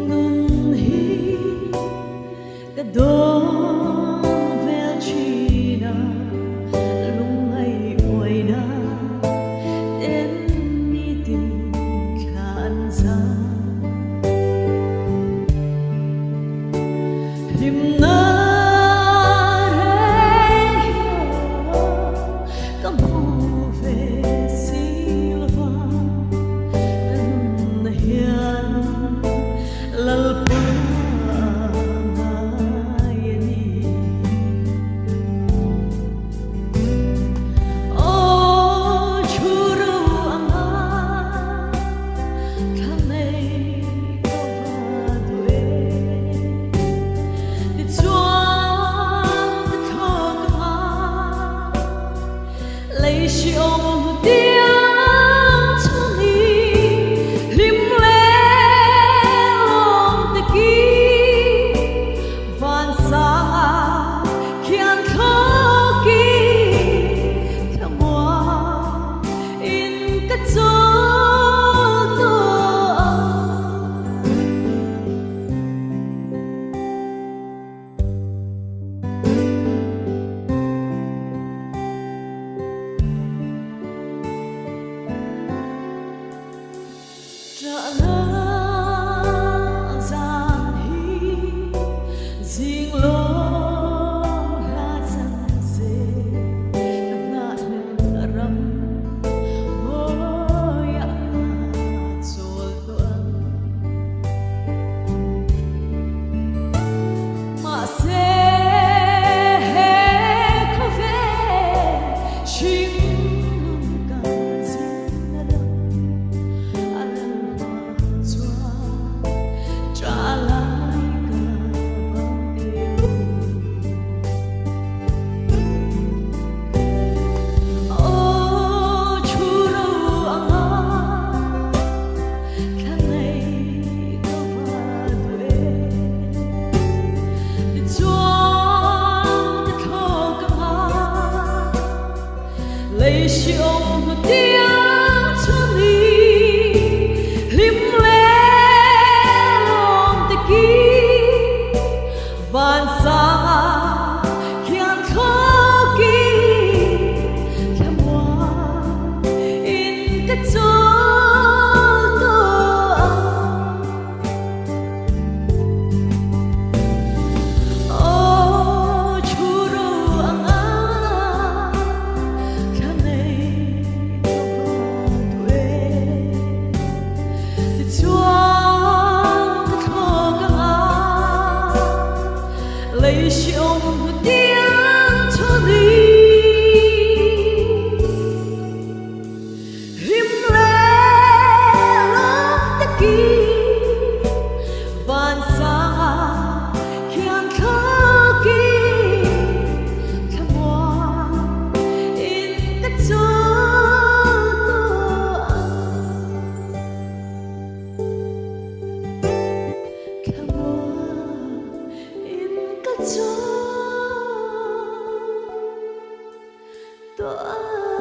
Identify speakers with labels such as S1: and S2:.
S1: nun hi ka dong vel china lung ai oi na en ni tin khan sa him na lấy chiều tiếng cho đi lim lẽ lòng tê ký van xa khiến khó ký theo mùa in cất gió trả lỡ gian hi riêng lối hát rằng dễ các nạn nhân rắm môi ạ rồi tuần mà sẽ khó về chim lấy chiều tiếng cho đi lim lẽ lòng tê ký van xa khiến khó ký theo mùa in cất gió lấy chiều tiếng cho đi lim lẽ lòng tê ký van xa khiến khó ký theo mùa in cất gió gió tỏa